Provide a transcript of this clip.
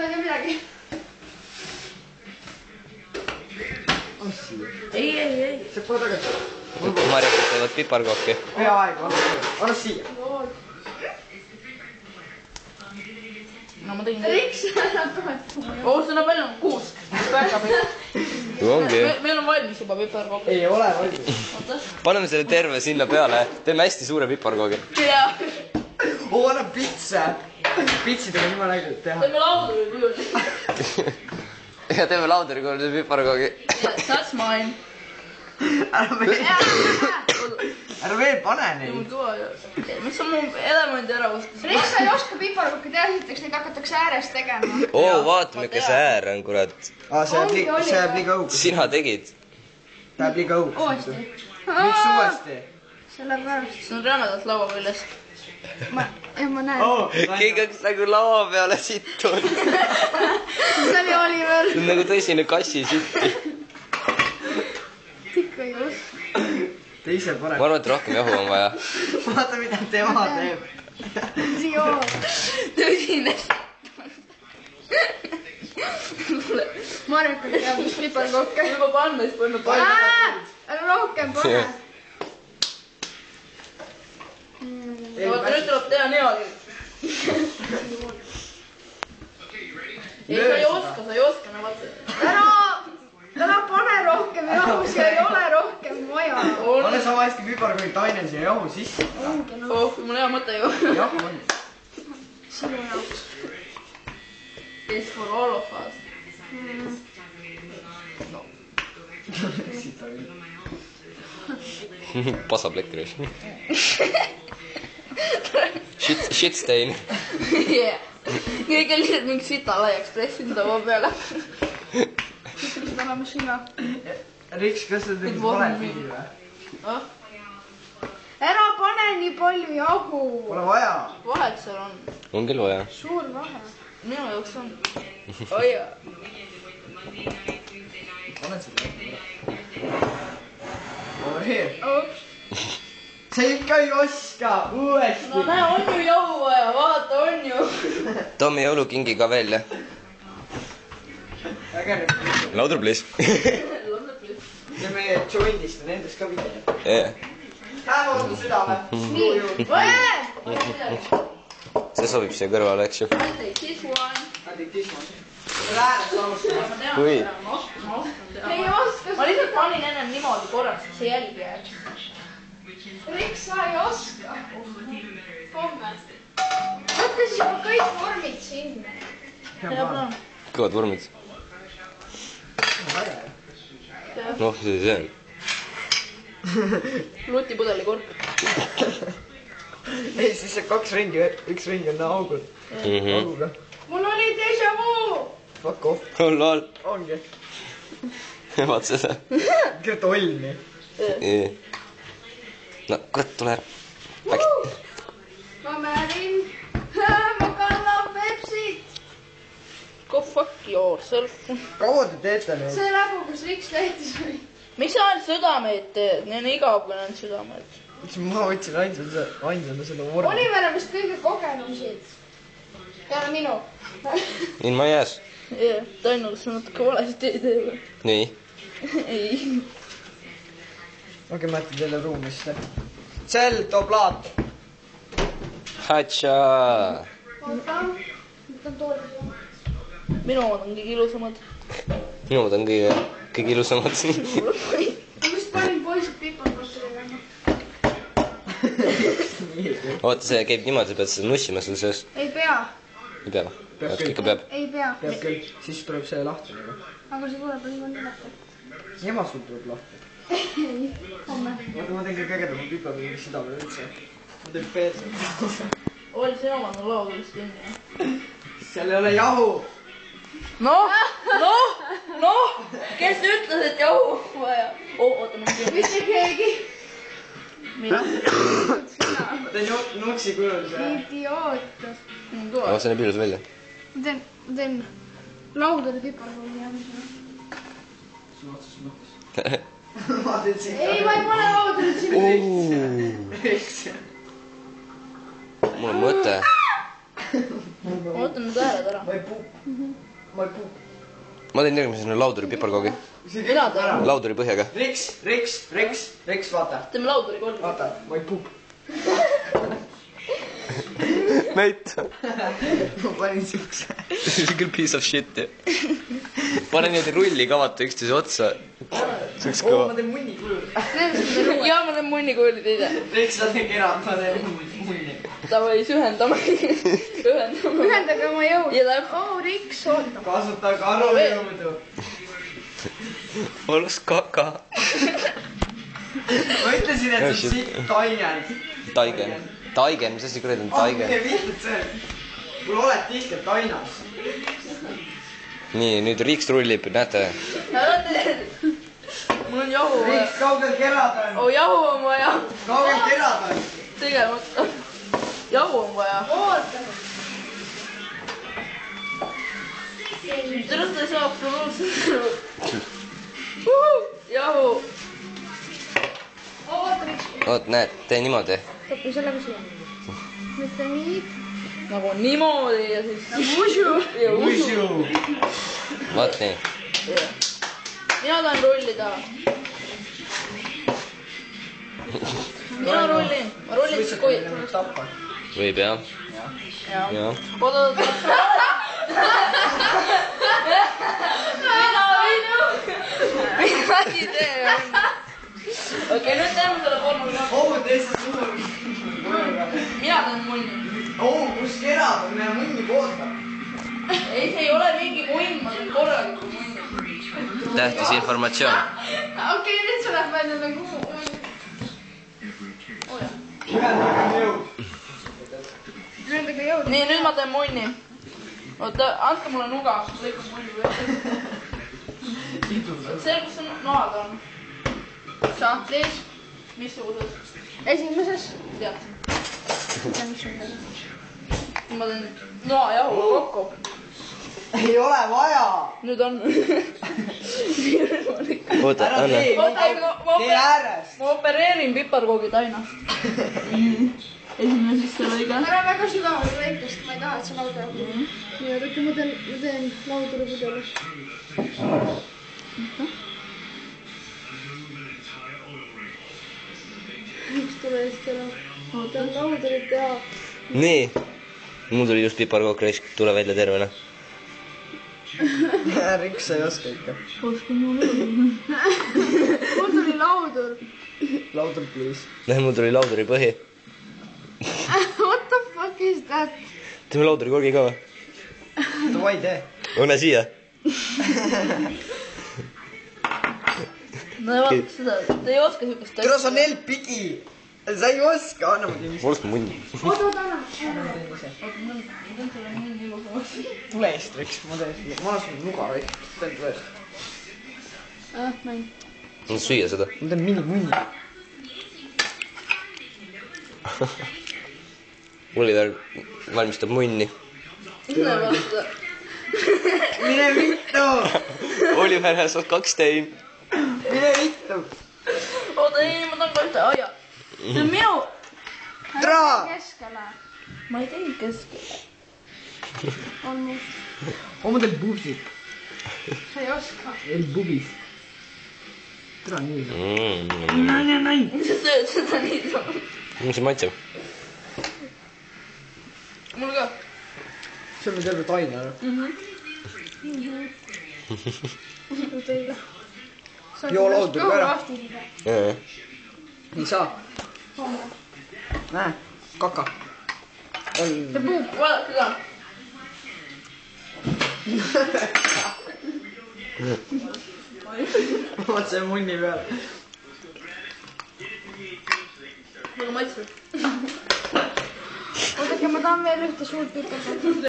sa ei tea midagi. Ei. See pole tagasi. Marjakad teevad piparkooki. Peaaegu, anna siia. No ma tegin. Riks annab toetu. See näeb välja kuusk. Ongi. Meil on valmis juba piparkook. Ei ole valmis. Paneme selle terve sinna peale. Teeme hästi suure piparkoogi. Jaa. Anna pitsa. Pitsidega on jumala ägelt teha. Teeme lauduri kujul. Ja teeme lauderi kujul piparkoogi. That's mine. Ära veel pane neid. Miks sa mu elementi ära uskus? Riks sa ei oska piparkokki teha, esiteks neid hakatakse äärest tegema. Vaatame, kas äär on, kurat. See jääb liiga õuks. Sina tegid. Ta jääb liiga õuks. Uuesti. Miks uuesti? Sellepärast. See on rämedalt laua küljes. Ma näen. Keegi hakkas nagu laua peale sittunud. See oli Oliver. See on nagu tõsine kassi sitti. Ikka ei oska. Te ise pane. Ma arvan, et rohkem jahu on vaja. Vaata, mida tema teeb. Sio. Tõsine. Marjaka teab, mis piparkokke. Juba panna, siis panna palju. Ära rohkem pane. Vaata, nüüd tuleb teha niimoodi. Ei, sa ei oska. Ära pane rohkem jahu, siia ei ole rohkem vaja. Pane sama hästi piparkoid tainen siia jahu sisse. Kui mul hea mõte ju. Jahu on. Sinu jaoks. Yes for all of us. Pasaplekk. Shit stain. Yeah. Keegi on lihtsalt mingi sita laiaks pressinud oma peale. Mis olema sina? Riks, kas sa tegid valet pidi või? Ära pane nii palju jahu. Pole vaja. Vahet seal on. On küll vaja. Suur vahe. Minu jaoks on. Oia. Pane seda. Over here. Ups. Sa ikka ei oska. Uuesti. No näe, on ju jahu vaja. Vaata, on ju. Toome jõulukingi ka veel. Äge nüüd. Laudur, please. Teeme joindist ja nendest ka video. Hääl südame. Nii. See sobib siia kõrvale, eks ju. This one. Läänest alustama. Kui? Ei oska. Ma lihtsalt panin ennem niimoodi korraks, et see jälgi jääb. Riks, sa ei oska. Komme. Võtta siis juba kõik vormid sinna. Hea plaan. Kõvad vormid. Noh, see on. Lutipudeli kork. Ei, siis see üks ring on auguga. Mul oli déjà vu. Fuck off. Lol. Ongi. Vaat seda. Kurat olmi. No, kurat, tule ära. Ma määrin. Ma kannan Pepsit. Go fuck yourself. Kaua te teete neid? See läbu, kus Riks lehtis oli. Miks sa ainult südameid teed? Nii on igav, kui on südameid. Ma võtsin ainsana seda vormi. Oliver on vist kõige kogenum siit. Peale minu. In my ass. Jah, Tainu, kas sa natuke valesti ei tee või? Nii. Ei. Okei, ma jätan teile ruumisse. Sel toob laat. Hatša. Oota. Nüüd on toodud. Minu omad on kõige ilusamad. Minu on kõige ilusamad. Ma vist panin poisid piparkostidega. Oota, see käib niimoodi, sa pead seda nussima sul sees. Ei pea. Ei pea või? Ikka peab. Ei pea. Peab küll. Siis tuleb see lahti. Aga see tuleb niimoodi lahti. Jema sul tuleb lahti. Ei. Homme. Vaata, ma teen kõige ägedama piparkoogi südame üldse. Ma teen peese. Oli see omad on laua küljest kinni. Seal ei ole jahu. Noh! Kes ütles, et jahu vaja? Oota, ma tean. Mitte keegi. Mina. Ma teen nuksi kujul see. Idioot. Ma see näeb ilus välja. Ma teen laudade piparkoogi jäämisele. Sul otsus mõttes. Ma teen siin. Ei, ma ei pane laudade sinna. Riks. Mul on mõte. ma võtan need hääled ära. ma ei puup. ma teen järgmisena lauduri piparkoogi. Mina teen. Lauduri põhjaga. Riks, vaata. Teeme lauduri kolm. Vaata, ma ei puup. näita. ma panin siukse. See on küll piece of shit, jah. pane niimoodi rulli kavata üksteise otsa. See oleks ma kõva. teen munni kujul. ja ma teen munni kuulid ise. Riks, sa teed kera, ma teen munni. Davai, ühendame. ühendage oma jõud. Ja läheb. oo, Riks, oota. kasuta karujõudu. Olus kaka. ma ütlesin, et see on siit taigen. Taigen, mis asi kuradi on taigen? mine vihtad see. mul oled tihti tainas. nii, nüüd Riks rullib, näete? mul on jahu vaja. Riks, kaugel kerad on? oo, jahu on vaja. kaugel kerad on? tegemata. jahu on vaja. oota. sellest ei saa absoluutselt aru. jahu. oota, Riks. oot, näed, tee niimoodi. võtame sellega siia. mitte nii. nagu niimoodi ja siis. usu. ja usu. vaat nii. mina tahan rullida. mina rullin. ma rullin siis kui. tappa. võib jah? jah. jah. oota. mida ei tee? okei, nüüd teeme selle pornoga. oo, teised suur. mina teen munni. oo, kus kerad on? meil on munni koostab. ei, see ei ole mingi munn, ma teen korraliku munni. tähtis informatsioon. okei, nüüd see läheb välja nagu. ühendage jõud. ühendage jõud. nii, nüüd ma teen munni. oota, andke mulle nuga, lõikan munni või. see, kus see noad on. sahtlis. missugused? esimeses. tead. ma teen noajahu kokku. ei ole vaja. nüüd on. oota, ära anna. tee. oota, tee ääres. ma opereerin piparkoogi tainast. esimesesse lõige. ära väga sügavale lõikest, ma ei taha, et see lauda jääb. nii, oodake, ma teen lauduri pudelis. miks tule eest ära? ma tahan laudurit teha. nii. mul tuli just piparkook raisk, tule välja tervena. Riks, sa ei oska ikka. oskan mul öelda. mul tuli laudur. laudur, please. mul tuli lauduri põhi. What the fuck is that? teeme lauduri korgi ka või? davai, tee. une siia. no vaata seda, te ei oska siukest tere, sa nelpigi. sa ei oska, anna mulle mis. mul oleks munni. oota, anna. tule eest, Riks, ma teen seda. ma annan sulle nuga, Riks. teen tule eest. ma ei. ma süüa seda. ma teen minimunni. Oliver valmistab munni. mine vittu. Oliver has 2 tein. mine vittu. oota, ei, ma tahan ka ühte aia. see on minu. Tra. keskele. ma ei teinud keskele. on must. ma teen pubsid. sa ei oska. ei, pubis. tere, nii. miks sa sööd seda niisama? mis see maitseb? mul ka. see on terve taine, ära. joo laudur ka ära. ei saa. näe, kaka. see puub, vaadake ka. vaat see munni peal. väga maitseb. oodake, ma tahan veel ühte suurt piparkooki.